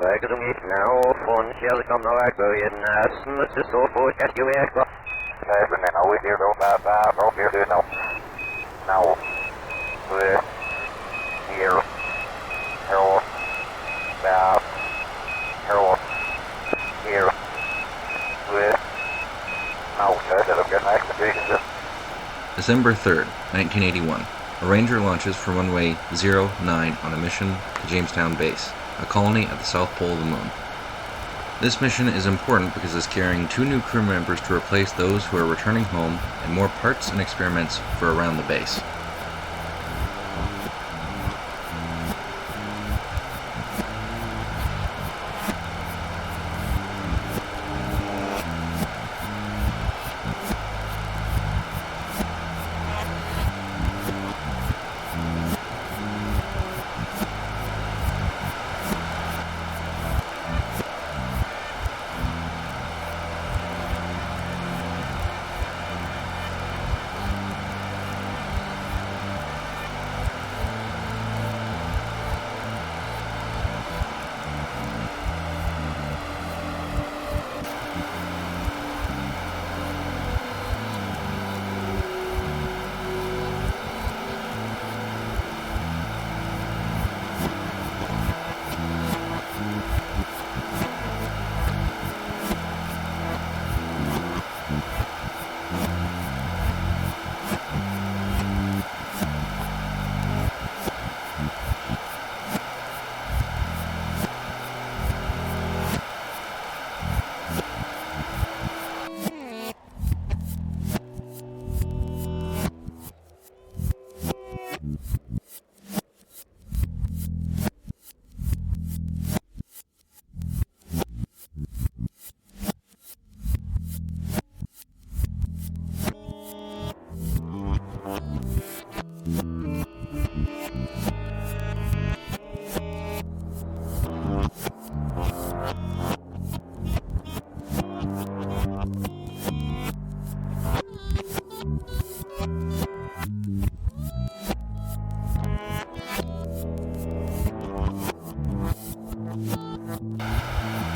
Vägrum gick now från Kjellkom och Vägbergen. Smuts så på Kaskjöväg. Nej, men now we're here, don't here, do now. Now. We're here. Here. Back. Here. Here. We're now, that'll get an activation. December 3rd, 1981. A Ranger launches from runway 09 on a mission to Jamestown Base, a colony at the south pole of the moon. This mission is important because it's carrying 2 new crew members to replace those who are returning home and more parts and experiments for around the base.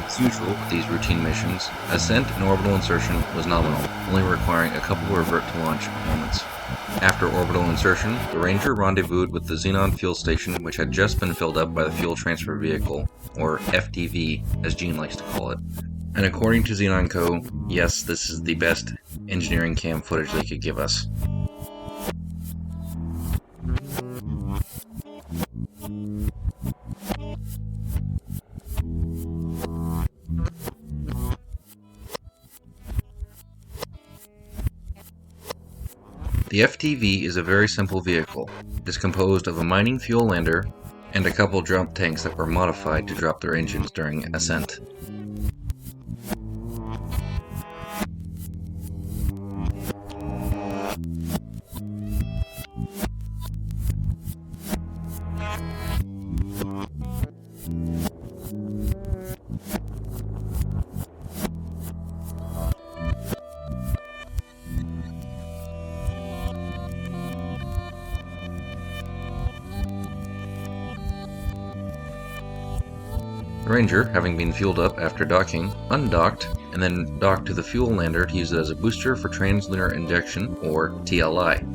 As usual with these routine missions, ascent and orbital insertion was nominal, only requiring a couple revert to launch moments. After orbital insertion, the Ranger rendezvoused with the Xenon fuel station, which had just been filled up by the Fuel Transfer Vehicle, or FTV, as Gene likes to call it. And according to Xenon Co., yes, this is the best engineering cam footage they could give us. The FTV is a very simple vehicle. It is composed of a mining fuel lander and a couple drop tanks that were modified to drop their engines during ascent. The Ranger, having been fueled up after docking, undocked and then docked to the fuel lander to use it as a booster for translunar injection, or TLI.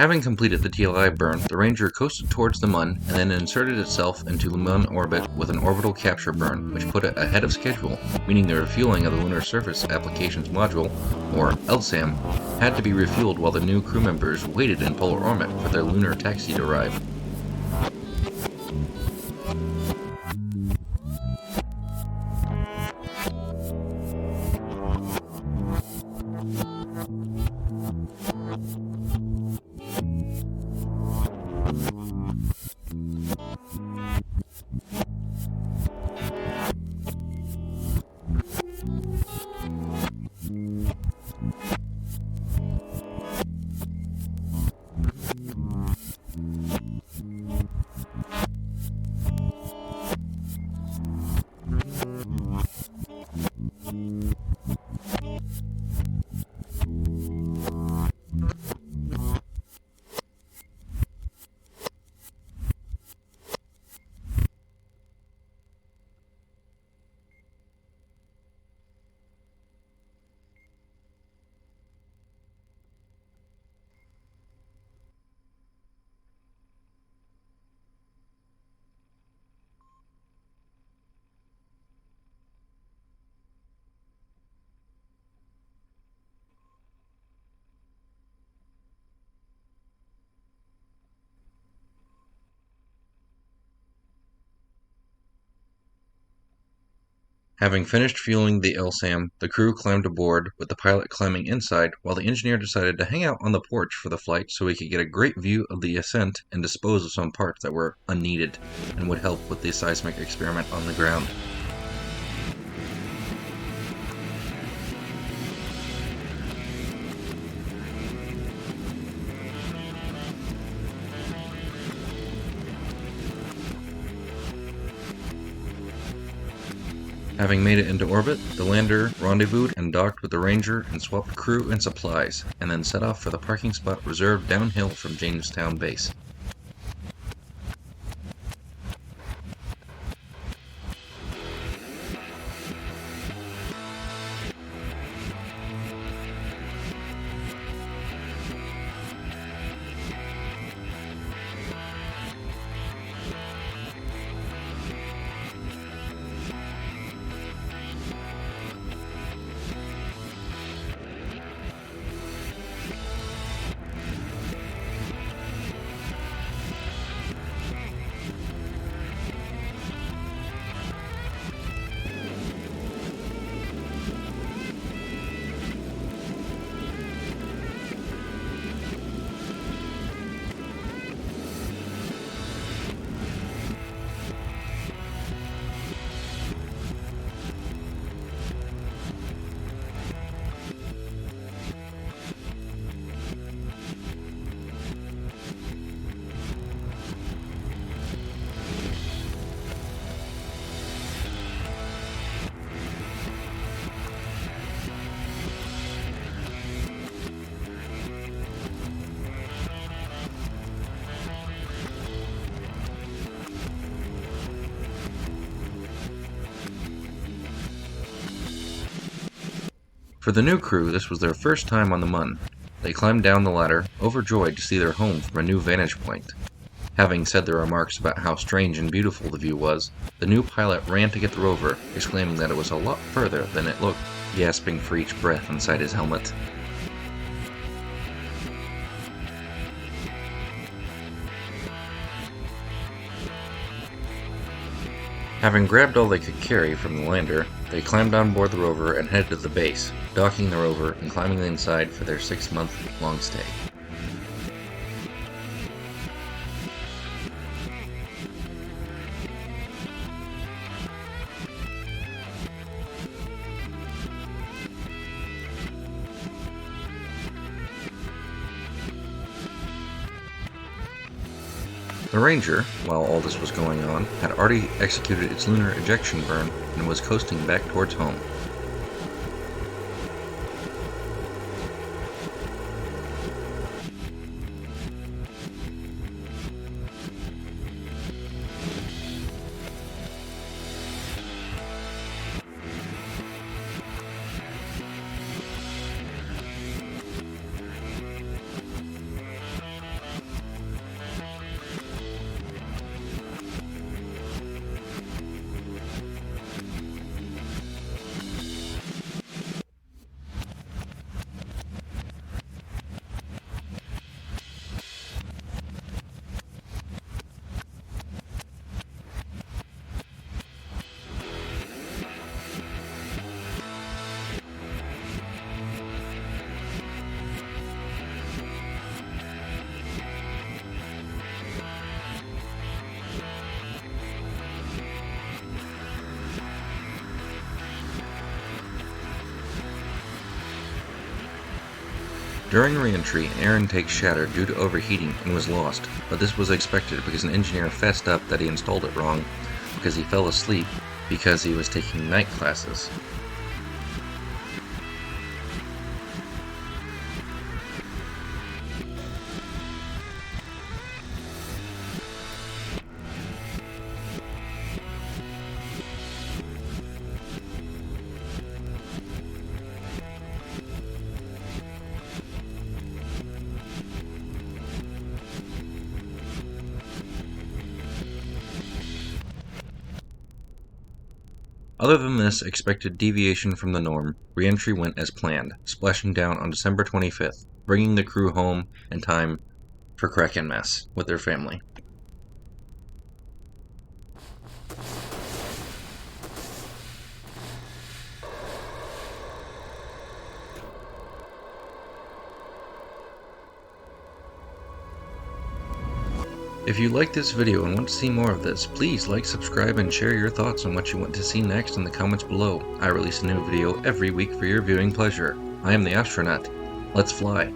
Having completed the TLI burn, the Ranger coasted towards the Mun and then inserted itself into the Mun orbit with an orbital capture burn, which put it ahead of schedule, meaning the refueling of the Lunar Surface Applications Module, or LSAM, had to be refueled while the new crew members waited in polar orbit for their lunar taxi to arrive. Having finished fueling the LSAM, the crew climbed aboard, with the pilot climbing inside, while the engineer decided to hang out on the porch for the flight so he could get a great view of the ascent and dispose of some parts that were unneeded and would help with the seismic experiment on the ground. Having made it into orbit, the lander rendezvoused and docked with the Ranger and swapped crew and supplies, and then set off for the parking spot reserved downhill from Jamestown Base. For the new crew, this was their first time on the Mun. They climbed down the ladder, overjoyed to see their home from a new vantage point. Having said their remarks about how strange and beautiful the view was, the new pilot ran to get the rover, exclaiming that it was a lot further than it looked, gasping for each breath inside his helmet. Having grabbed all they could carry from the lander, they climbed on board the rover and headed to the base, docking the rover and climbing inside for their 6-month-long stay. The Ranger, while all this was going on, had already executed its lunar ejection burn and was coasting back towards home. During re-entry, an air intake shattered due to overheating and was lost, but this was expected because an engineer fessed up that he installed it wrong because he fell asleep because he was taking night classes. Other than this expected deviation from the norm, re-entry went as planned, splashing down on December 25th, bringing the crew home in time for Kraken Mess with their family. If you like this video and want to see more of this, please like, subscribe, and share your thoughts on what you want to see next in the comments below. I release a new video every week for your viewing pleasure. I am the Astronaut. Let's fly.